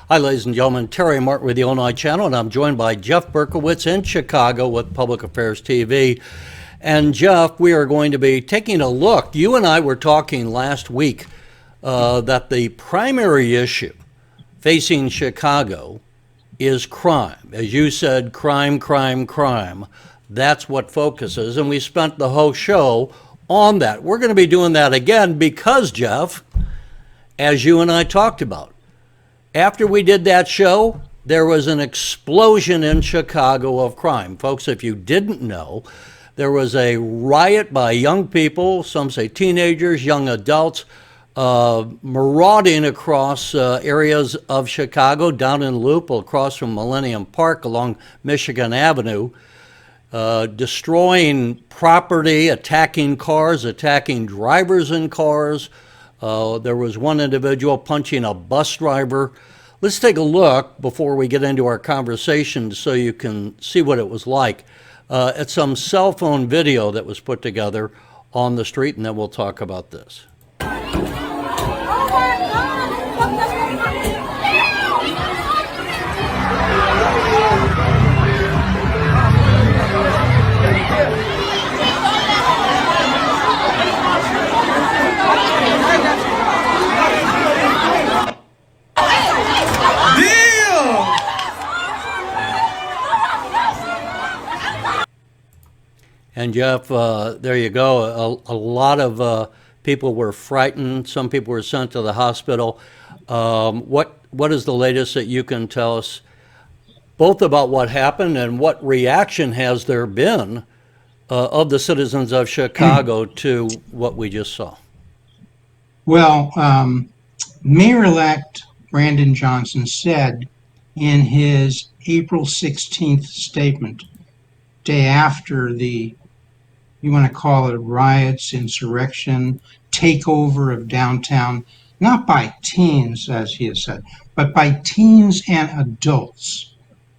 Hi, ladies and gentlemen. Terry Martin with the Illinois Channel, and I'm joined by Jeff Berkowitz in Chicago with Public Affairs TV. And Jeff, we are going to be taking a look. You and I were talking last week that the primary issue facing Chicago is crime. As you said, crime, crime, crime. That's what focuses, and we spent the whole show on that. We're going to be doing that again because, Jeff, as you and I talked about, after we did that show, there was an explosion in Chicago of crime. Folks, if you didn't know, there was a riot by young people, some say teenagers, young adults, marauding across areas of Chicago, down in Loop, across from Millennium Park, along Michigan Avenue, destroying property, attacking cars, attacking drivers in cars. There was one individual punching a bus driver. Let's take a look before we get into our conversation so you can see what it was like. At some cell phone video that was put together on the street, and then we'll talk about this. And Jeff, there you go. A lot of people were frightened. Some people were sent to the hospital. What is the latest that you can tell us, both about what happened and what reaction has there been of the citizens of Chicago to what we just saw? Well, Mayor-elect Brandon Johnson said in his April 16th statement, day after the, you want to call it riots, insurrection, takeover of downtown, not by teens, as he has said, but by teens and adults.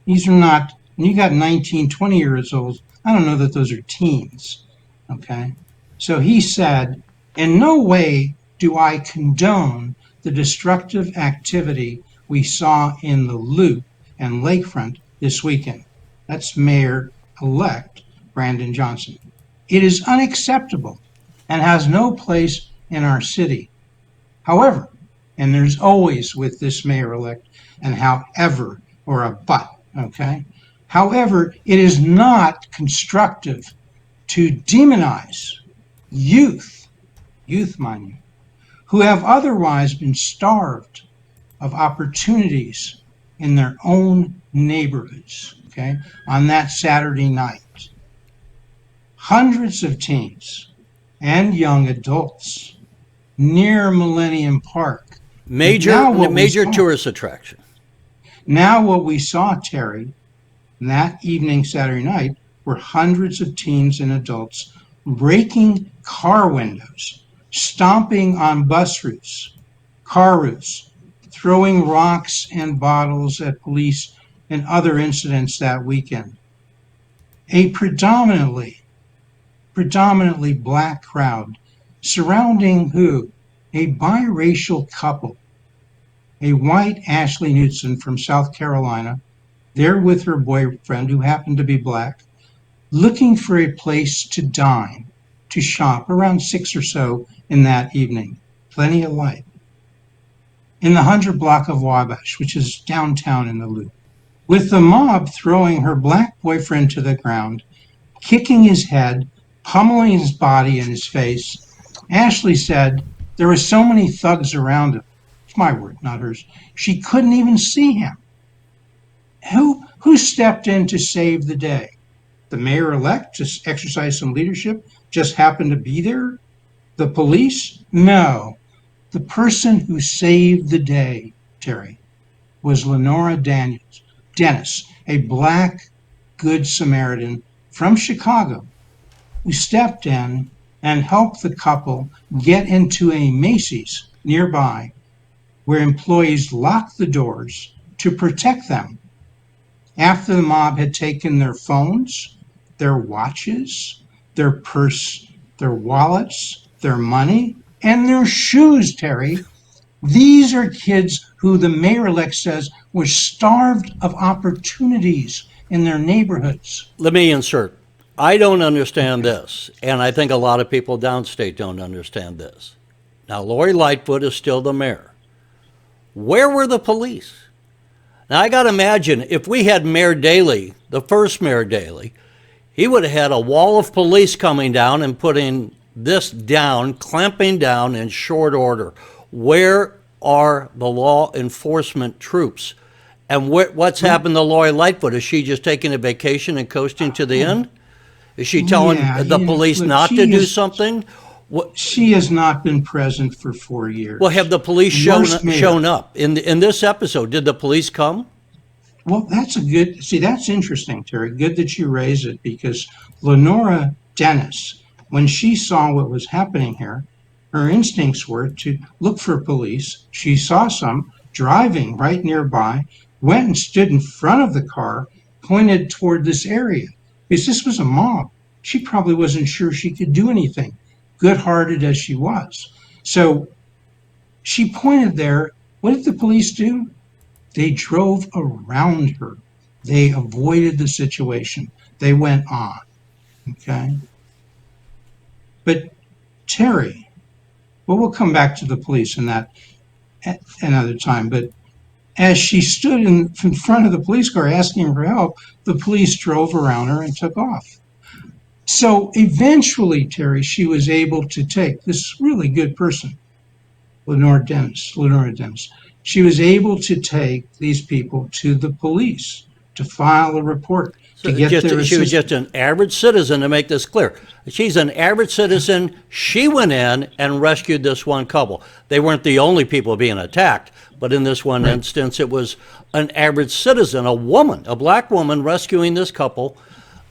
These are not, when you got 19, 20 years old, I don't know that those are teens, okay? So he said, in no way do I condone the destructive activity we saw in the Loop and Lakefront this weekend. That's Mayor-elect Brandon Johnson. It is unacceptable and has no place in our city. However, and there's always with this mayor-elect and however or a but, okay? However, it is not constructive to demonize youth, mind you, who have otherwise been starved of opportunities in their own neighborhoods, okay, on that Saturday night. Hundreds of teens and young adults near Millennium Park. Major tourist attraction. Now what we saw, Terry, that evening Saturday night were hundreds of teens and adults breaking car windows, stomping on bus routes, car routes, throwing rocks and bottles at police and other incidents that weekend. A predominantly black crowd surrounding who? A biracial couple, a white Ashley Knudsen from South Carolina, there with her boyfriend who happened to be black, looking for a place to dine, to shop around 6 or so in that evening. Plenty of light. In the 100 block of Wabash, which is downtown in the Loop, with the mob throwing her black boyfriend to the ground, kicking his head, pummeling his body and his face. Ashley said there were so many thugs around him. It's my word, not hers. She couldn't even see him. Who stepped in to save the day? The mayor-elect to exercise some leadership just happened to be there? The police? No. The person who saved the day, Terry, was Lenora Dennis, a black Good Samaritan from Chicago, who stepped in and helped the couple get into a Macy's nearby where employees locked the doors to protect them after the mob had taken their phones, their watches, their purse, their wallets, their money, and their shoes, Terry. These are kids who who the mayor-elect says was starved of opportunities in their neighborhoods. Let me insert. I don't understand this, and I think a lot of people downstate don't understand this. Now, Lori Lightfoot is still the mayor. Where were the police? Now, I got to imagine if we had Mayor Daley, the first Mayor Daley, he would have had a wall of police coming down and putting this down, clamping down in short order. Where are the law enforcement troops? And what's happened to Lori Lightfoot? Is she just taking a vacation and coasting to the end? Is she telling the police not to do something? She has not been present for 4 years. Well, have the police shown up? In this episode, did the police come? Well, that's interesting, Terry. Good that you raise it, because Lenora Dennis, when she saw what was happening here, her instincts were to look for police. She saw some driving right nearby, went and stood in front of the car, pointed toward this area. Because this was a mob. She probably wasn't sure she could do anything, good-hearted as she was. So she pointed there. What did the police do? They drove around her. They avoided the situation. They went on. Okay? But Terry, well, we'll come back to the police and that at another time, but as she stood in front of the police car asking for help, the police drove around her and took off. So eventually, Terry, she was able to take this really good person, Lenora Dennis. She was able to take these people to the police to file a report. So she was just an average citizen, to make this clear. She's an average citizen. She went in and rescued this one couple. They weren't the only people being attacked, but in this one instance, it was an average citizen, a woman, a black woman rescuing this couple.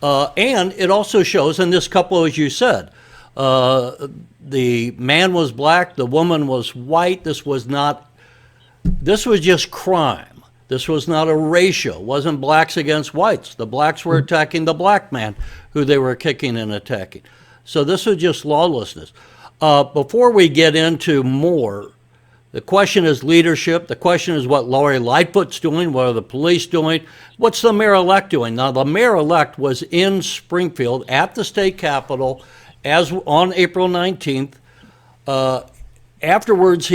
And it also shows, in this couple, as you said, the man was black, the woman was white. This was just crime. This was not a racial. It wasn't blacks against whites. The blacks were attacking the black man who they were kicking and attacking. So this was just lawlessness. Before we get into more, the question is leadership. The question is what Lori Lightfoot's doing. What are the police doing? What's the mayor-elect doing? Now, the mayor-elect was in Springfield at the state capitol on April 19th. Afterwards,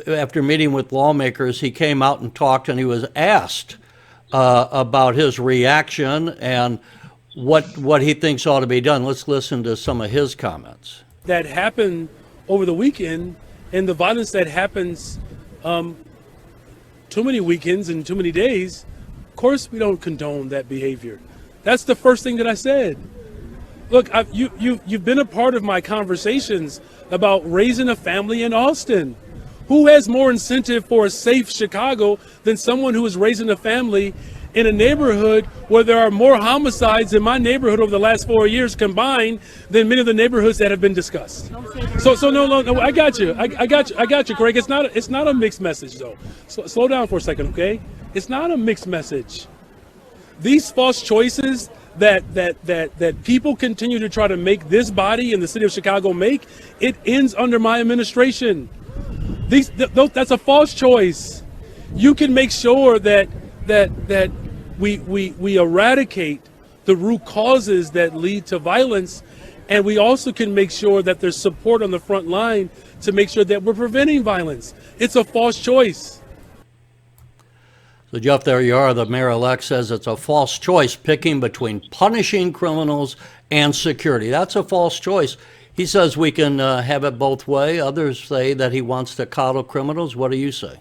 after meeting with lawmakers, he came out and talked, and he was asked about his reaction and what he thinks ought to be done. Let's listen to some of his comments. That happened over the weekend, and the violence that happens too many weekends and too many days, of course we don't condone that behavior. That's the first thing that I said. Look, you've been a part of my conversations about raising a family in Austin. Who has more incentive for a safe Chicago than someone who is raising a family in a neighborhood where there are more homicides in my neighborhood over the last 4 years combined than many of the neighborhoods that have been discussed? So no, I got you. I got you, Craig. It's not a mixed message though. Slow down for a second, okay? It's not a mixed message. These false choices that people continue to try to make this body in the city of Chicago make, it ends under my administration. That's a false choice. You can make sure that we eradicate the root causes that lead to violence, and we also can make sure that there's support on the front line to make sure that we're preventing violence. It's a false choice. So, Jeff, there you are. The mayor-elect says it's a false choice picking between punishing criminals and security. That's a false choice. He says we can have it both ways. Others say that he wants to coddle criminals. What do you say?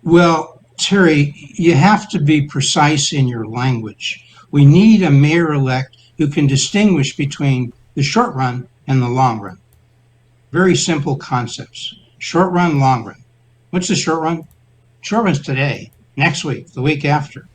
Well, Terry, you have to be precise in your language. We need a mayor-elect who can distinguish between the short run and the long run. Very simple concepts. Short run, long run. What's the short run? Short run's today, next week, the week after.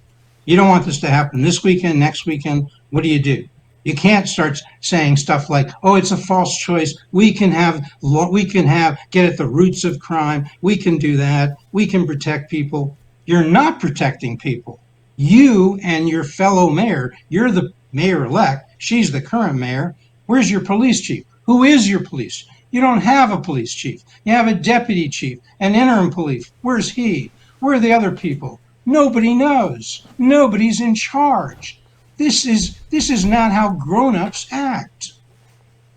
You don't want this to happen this weekend, next weekend. What do? You can't start saying stuff like, oh, it's a false choice. We can get at the roots of crime. We can do that. We can protect people. You're not protecting people. You and your fellow mayor, you're the mayor-elect. She's the current mayor. Where's your police chief? Who is your police? You don't have a police chief. You have a deputy chief, an interim police. Where's he? Where are the other people? Nobody knows. Nobody's in charge. This is not how grown-ups act.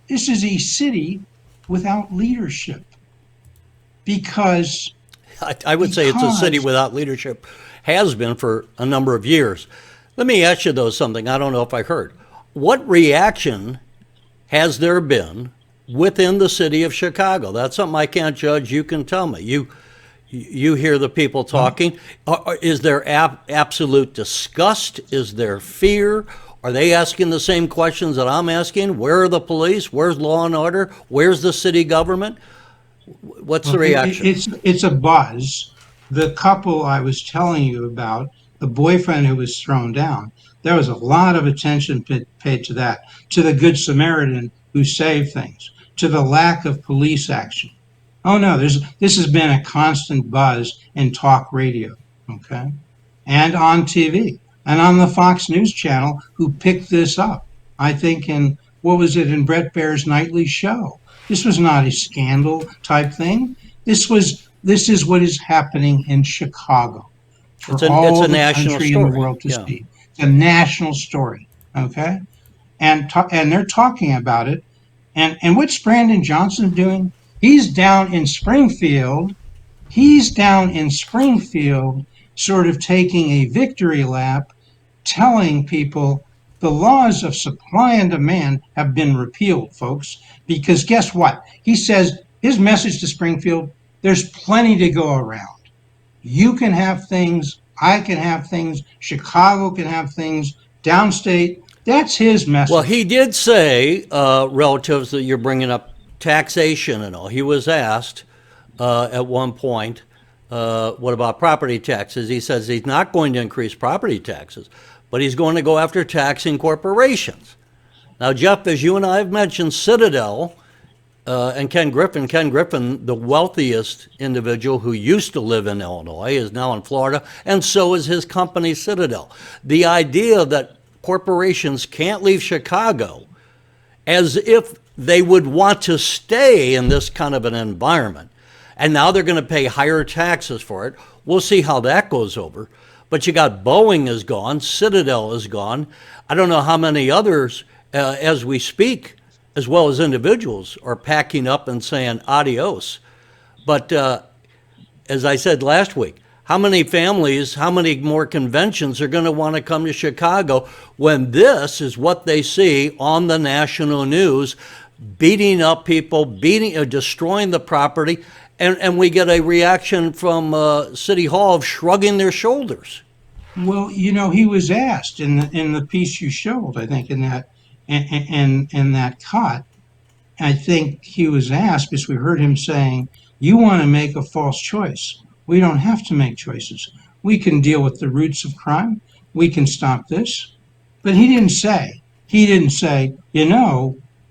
This is a city without leadership. Because I would say it's a city without leadership, has been for a number of years. Let me ask you, though, something I don't know if I heard. What reaction has there been within the city of Chicago? That's something I can't judge. You can tell me. You hear the people talking. Is there absolute disgust? Is there fear? Are they asking the same questions that I'm asking? Where are the police? Where's law and order? Where's the city government? What's the reaction? It's a buzz. The couple I was telling you about, the boyfriend who was thrown down, there was a lot of attention paid to that, to the Good Samaritan who saved things, to the lack of police action. Oh no, this has been a constant buzz in talk radio, okay, and on TV, and on the Fox News channel, who picked this up. I think in Bret Baier's nightly show. This was not a scandal type thing. This is what is happening in Chicago. For all the country in the world to see. It's a national story, okay? And they're talking about it. And what's Brandon Johnson doing? He's down in Springfield. Sort of taking a victory lap, telling people the laws of supply and demand have been repealed, folks. Because guess what? He says his message to Springfield, there's plenty to go around. You can have things, I can have things, Chicago can have things, downstate. That's his message. Well, he did say, relatives that you're bringing up, taxation and all. He was asked at one point, what about property taxes? He says he's not going to increase property taxes, but he's going to go after taxing corporations. Now, Jeff, as you and I have mentioned, Citadel and Ken Griffin, the wealthiest individual who used to live in Illinois, is now in Florida, and so is his company, Citadel. The idea that corporations can't leave Chicago as if they would want to stay in this kind of an environment, and now they're going to pay higher taxes for it. We'll see how that goes over. But you got Boeing is gone, Citadel is gone. I don't know how many others, as we speak, as well as individuals, are packing up and saying adios. But as I said last week, how many families, how many more conventions are going to want to come to Chicago when this is what they see on the national news, beating up people, destroying the property, and we get a reaction from City Hall of shrugging their shoulders. Well, he was asked in the piece you showed, I think, in that cut, I think he was asked, because we heard him saying, you want to make a false choice. We don't have to make choices. We can deal with the roots of crime. We can stop this. But he didn't say,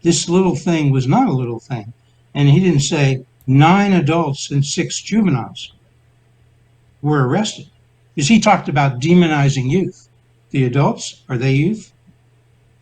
this little thing was not a little thing. And he didn't say 9 adults and 6 juveniles were arrested. Because he talked about demonizing youth. The adults, are they youth?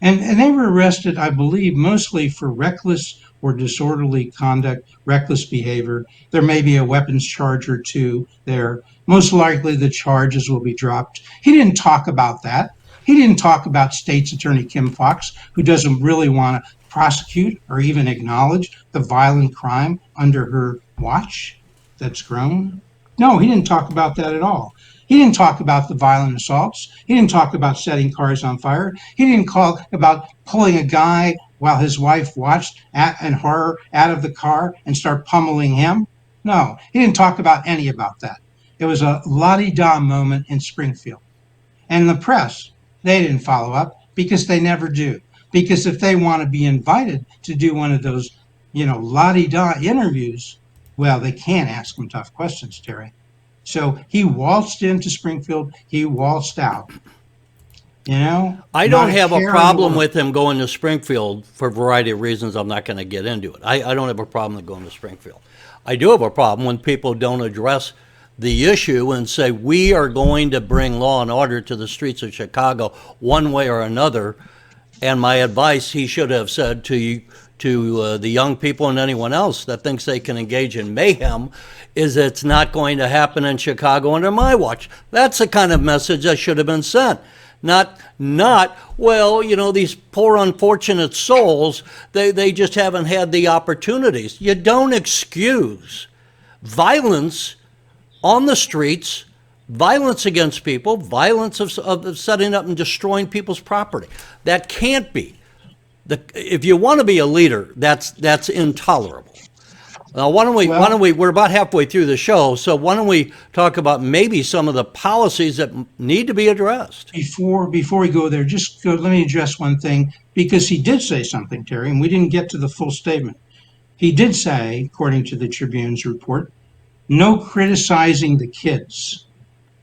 And they were arrested, I believe, mostly for reckless or disorderly conduct, reckless behavior. There may be a weapons charge or two there. Most likely the charges will be dropped. He didn't talk about that. He didn't talk about State's Attorney Kim Foxx, who doesn't really want to prosecute or even acknowledge the violent crime under her watch that's grown. No, he didn't talk about that at all. He didn't talk about the violent assaults. He didn't talk about setting cars on fire. He didn't talk about pulling a guy while his wife watched in horror out of the car and start pummeling him. No, he didn't talk about any about that. It was a la-di-da moment in Springfield. And the press, they didn't follow up because they never do. Because if they want to be invited to do one of those, la-di-da interviews, well, they can't ask them tough questions, Terry. So he waltzed into Springfield, he waltzed out. I don't have a problem with him going to Springfield for a variety of reasons. I'm not going to get into it. I don't have a problem with going to Springfield. I do have a problem when people don't address the issue and say, we are going to bring law and order to the streets of Chicago one way or another. And my advice, he should have said to to the young people and anyone else that thinks they can engage in mayhem is it's not going to happen in Chicago under my watch. That's the kind of message that should have been sent. Not, well, you know, these poor unfortunate souls, they just haven't had the opportunities. You don't excuse violence on the streets, violence against people, violence of setting up and destroying people's property. That can't be. If you want to be a leader, that's intolerable. Now, why don't we, we're about halfway through the show, so why don't we talk about maybe some of the policies that need to be addressed? Before we go there, let me address one thing, because he did say something, Terry, and we didn't get to the full statement. He did say, according to the Tribune's report, no criticizing the kids,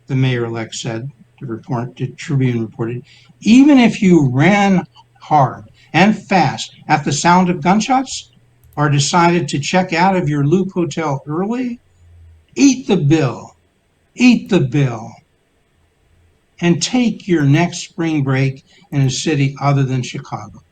the mayor-elect said, the Tribune reported. Even if you ran hard and fast at the sound of gunshots, or decided to check out of your Loop Hotel early, eat the bill, and take your next spring break in a city other than Chicago.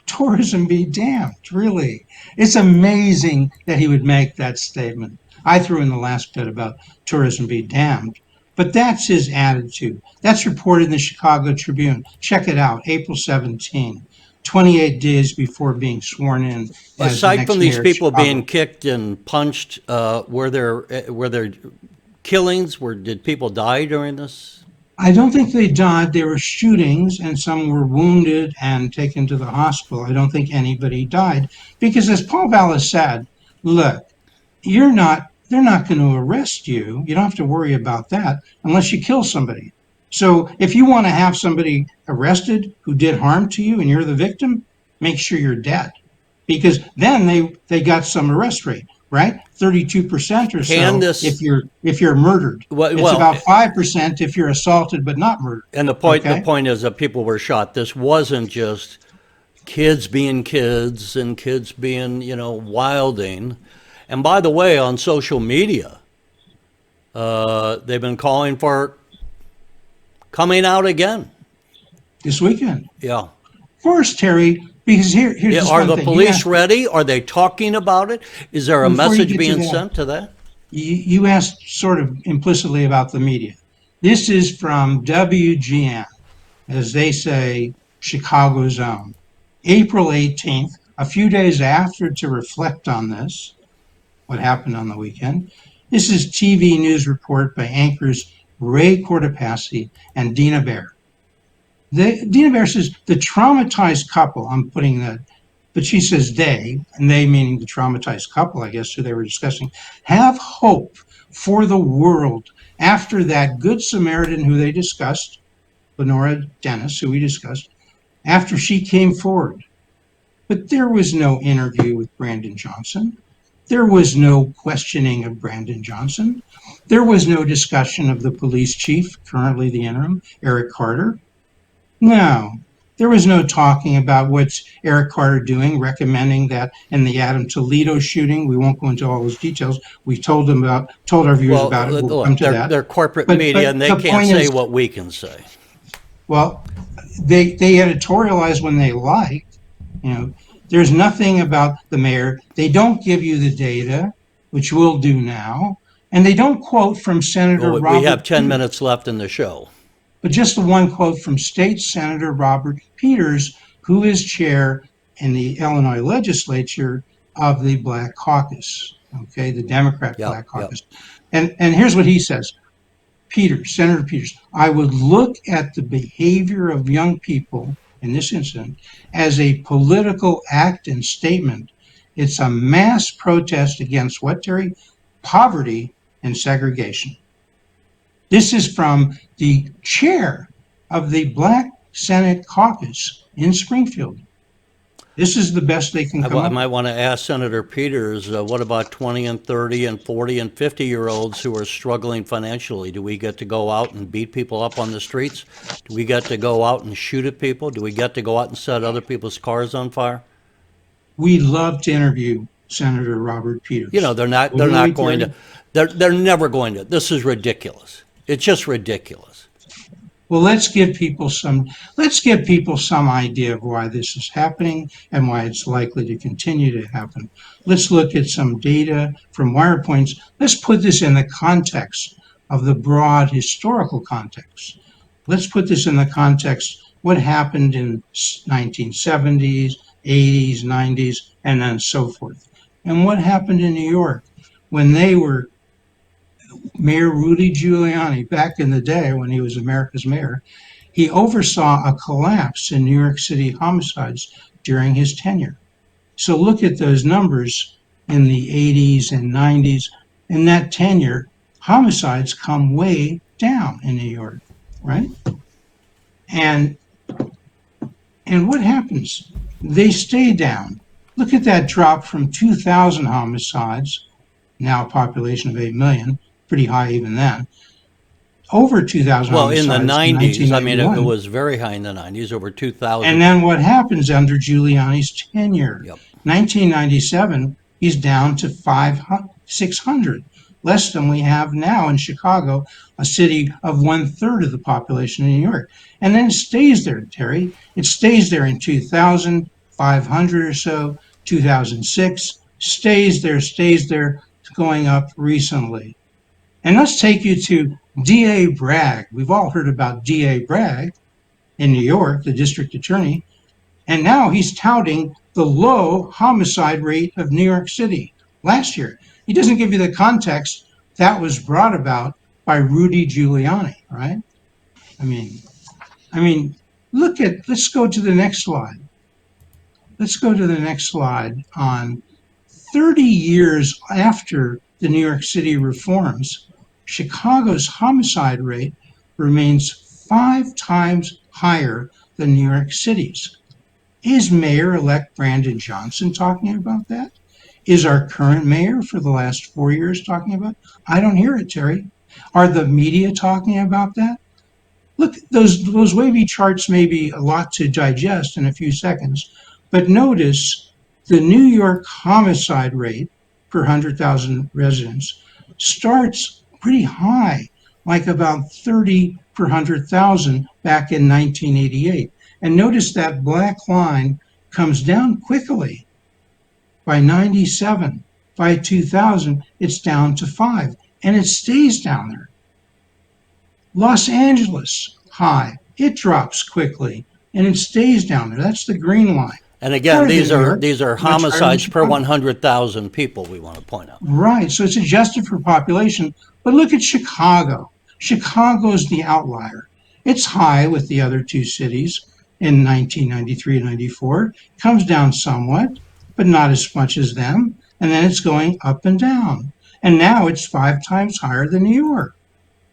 Tourism be damned, really. It's amazing that he would make that statement. I threw in the last bit about tourism be damned, but that's his attitude. That's reported in the Chicago Tribune. Check it out, April 17. 28 days before being sworn in. Aside from these people being kicked and punched, were there killings? Did people die during this? I don't think they died. There were shootings, and some were wounded and taken to the hospital. I don't think anybody died, because as Paul Vallis said, look, they're not going to arrest you. You don't have to worry about that unless you kill somebody. So if you want to have somebody arrested who did harm to you and you're the victim, make sure you're dead, because then they got some arrest rate, right? 32% or so if you're murdered. It's about 5% if you're assaulted but not murdered. And the point is that people were shot. This wasn't just kids being kids and kids being, wilding. And by the way, on social media, they've been calling for coming out again this weekend. Yeah. Of course, Terry, because here's this are one the thing. police ready? Are they talking about it? Is there a message being sent to that? You asked sort of implicitly about the media. This is from WGN, as they say, Chicago's own. April 18th, a few days after, to reflect on this, what happened on the weekend. This is TV news report by anchors Ray Cortopassi and Dina Baer. Dina Baer says the traumatized couple, I'm putting that, but she says they, and they meaning the traumatized couple, I guess, who they were discussing, have hope for the world after that Good Samaritan who they discussed, Lenora Dennis, who we discussed, after she came forward. But there was no interview with Brandon Johnson. There was no questioning of Brandon Johnson. There was no discussion of the police chief, currently the interim, Eric Carter. No, there was no talking about what's Eric Carter doing, recommending that in the Adam Toledo shooting. We won't go into all those details. We told our viewers about it. We'll come to that. They're corporate media, and they can't say what we can say. Well, they editorialize when they like. There's nothing about the mayor. They don't give you the data, which we'll do now. And they don't quote from Senator Robert. We have 10 minutes left in the show. But just the one quote from State Senator Robert Peters, who is chair in the Illinois legislature of the Black Caucus, okay, the Democrat Black Caucus. And here's what he says. Senator Peters, I would look at the behavior of young people in this incident as a political act and statement. It's a mass protest against what, Terry? Poverty and segregation. This is from the chair of the Black Senate Caucus in Springfield. This is the best they can come up with. I might want to ask Senator Peters, what about 20 and 30 and 40 and 50-year-olds who are struggling financially? Do we get to go out and beat people up on the streets? Do we get to go out and shoot at people? Do we get to go out and set other people's cars on fire? We love to interview Senator Robert Peters. They're not going to. They're never going to. This is ridiculous. It's just ridiculous. Well, let's give people some idea of why this is happening and why it's likely to continue to happen. Let's look at some data from Wirepoints. Let's put this in the context of the broad historical context. Let's put this in the context what happened in 1970s, 80s, 90s, and then so forth. And what happened in New York when they were Mayor Rudy Giuliani, back in the day when he was America's mayor, he oversaw a collapse in New York City homicides during his tenure. So look at those numbers in the 80s and 90s. In that tenure, homicides come way down in New York, right? And what happens? They stay down. Look at that drop from 2,000 homicides, now a population of 8 million, pretty high even then, over 2,000 Well, in homicides the 90s, I mean, it 1991. was very high in the 90s, over 2,000. And then what happens under Giuliani's tenure? Yep. 1997, he's down to 600, less than we have now in Chicago, a city of 1/3 of the population in New York. And then it stays there, Terry. It stays there in 2000, 500 or so, 2006, stays there, it's going up recently. And let's take you to D.A. Bragg. We've all heard about D.A. Bragg in New York, the district attorney, and now he's touting the low homicide rate of New York City last year. He doesn't give you the context that was brought about by Rudy Giuliani, right? I mean, let's go to the next slide. Let's go to the next slide on 30 years after the New York City reforms, Chicago's homicide rate remains 5 times higher than New York City's. Is Mayor-elect Brandon Johnson talking about that? Is our current mayor for the last 4 years talking about it? I don't hear it, Terry. Are the media talking about that? Look, those wavy charts may be a lot to digest in a few seconds, but notice the New York homicide rate per 100,000 residents starts pretty high, like about 30 per 100,000 back in 1988. And notice that black line comes down quickly. By 97, by 2000, it's down to 5, and it stays down there. Los Angeles, high, it drops quickly, and it stays down there. That's the green line. And again, Higher these than New are York, these are much higher than homicides per Chicago. 100,000 people, we want to point out. Right, so it's adjusted for population. But look at Chicago. Chicago's the outlier. It's high with the other two cities in 1993 and 94. Comes down somewhat, but not as much as them. And then it's going up and down. And now it's 5 times higher than New York.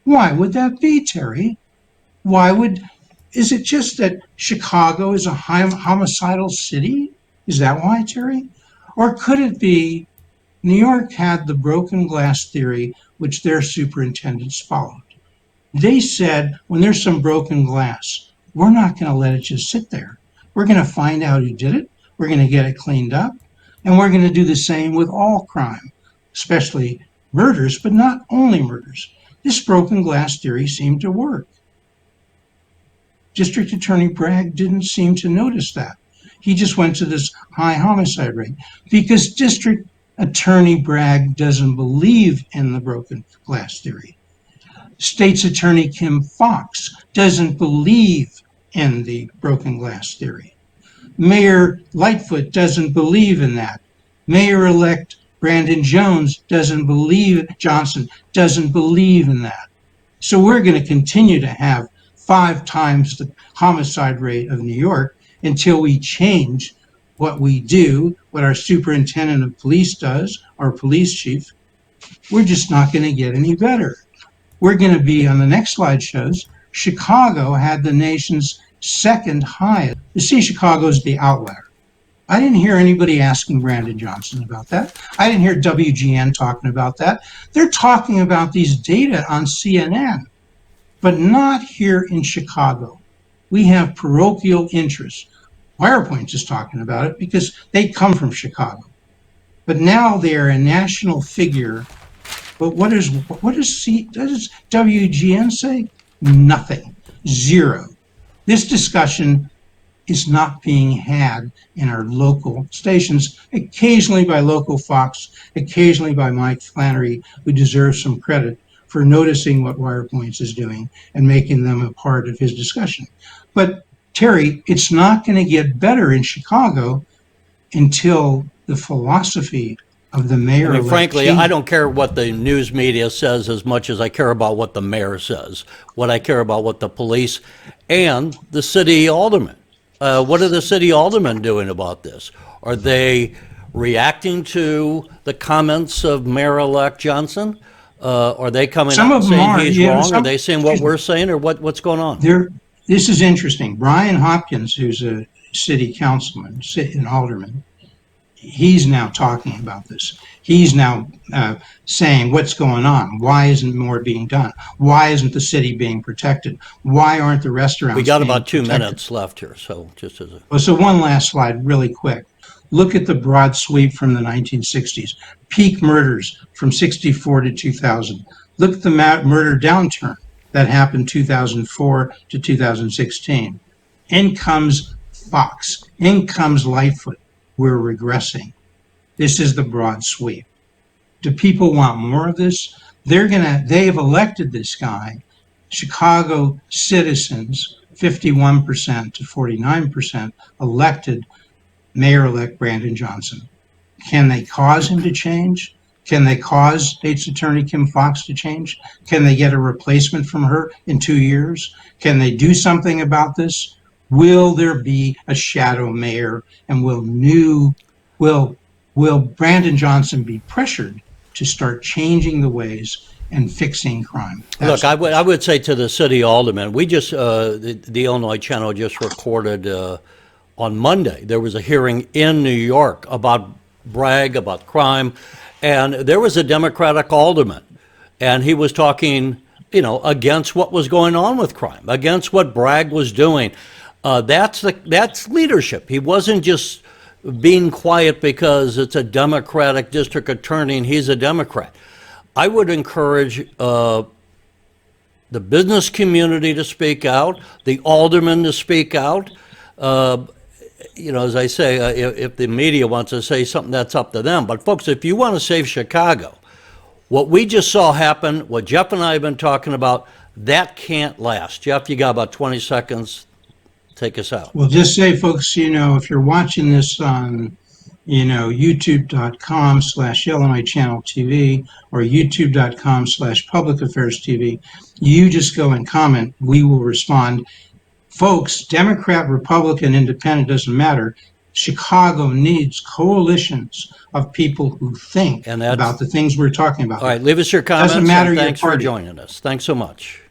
Why would that be, Terry? Is it just that Chicago is a high homicidal city? Is that why, Terry? Or could it be New York had the broken glass theory, which their superintendents followed? They said, when there's some broken glass, we're not going to let it just sit there. We're going to find out who did it. We're going to get it cleaned up. And we're going to do the same with all crime, especially murders, but not only murders. This broken glass theory seemed to work. District Attorney Bragg didn't seem to notice that. He just went to this high homicide rate because District Attorney Bragg doesn't believe in the broken glass theory. State's Attorney Kim Foxx doesn't believe in the broken glass theory. Mayor Lightfoot doesn't believe in that. Mayor-elect Brandon Johnson doesn't believe in that. So we're going to continue to have 5 times the homicide rate of New York until we change what we do, what our superintendent of police does, our police chief. We're just not going to get any better. We're going to be, on the next slide shows, Chicago had the nation's second highest. You see, Chicago's the outlier. I didn't hear anybody asking Brandon Johnson about that. I didn't hear WGN talking about that. They're talking about these data on CNN, but not here in Chicago. We have parochial interests. Wirepoints is talking about it because they come from Chicago. But now they're a national figure. But what does WGN say? Nothing. Zero. This discussion is not being had in our local stations, occasionally by local Fox, occasionally by Mike Flannery, who deserves some credit for noticing what Wirepoints is doing and making them a part of his discussion. But Terry, it's not going to get better in Chicago until the philosophy of the mayor. I mean, frankly, I don't care what the news media says as much as I care about what the mayor says, what I care about what the police and the city aldermen. What are the city aldermen doing about this? Are they reacting to the comments of Mayor-elect Johnson? Are they coming out and saying he's wrong? Are they saying what we're saying, or what's going on? This is interesting. Brian Hopkins, who's a city councilman, an alderman, he's now talking about this. He's now saying what's going on. Why isn't more being done? Why isn't the city being protected? Why aren't the restaurants We got being about 2 protected? minutes left here, so just as a... Well, so one last slide really quick. Look at the broad sweep from the 1960s. Peak murders from 64 to 2000. Look at the murder downturn that happened 2004 to 2016. In comes Fox. In comes Lightfoot. We're regressing. This is the broad sweep. Do people want more of this? They've elected this guy. Chicago citizens, 51% to 49%, elected Mayor-elect Brandon Johnson. Can they cause him to change? Can they cause State's Attorney Kim Foxx to change? Can they get a replacement from her in 2 years? Can they do something about this? Will there be a shadow mayor, and will Brandon Johnson be pressured to start changing the ways and fixing crime? Look, I would say to the city alderman, we just, the Illinois Channel just reported on Monday, there was a hearing in New York about Bragg, about crime, and there was a Democratic alderman, and he was talking, against what was going on with crime, against what Bragg was doing. That's leadership. He wasn't just being quiet because it's a Democratic district attorney and he's a Democrat. I would encourage the business community to speak out, the aldermen to speak out. As I say, if the media wants to say something, that's up to them. But folks, if you want to save Chicago, what we just saw happen, what Jeff and I have been talking about, that can't last. Jeff, you got about 20 seconds. Take us out. Well, just say, folks, if you're watching this on, youtube.com/Illinois Channel TV or youtube.com/Public Affairs TV, you just go and comment. We will respond. Folks, Democrat, Republican, Independent, doesn't matter. Chicago needs coalitions of people who think about the things we're talking about. All right, leave us your comments. Doesn't matter. Thanks for joining us. Thanks so much.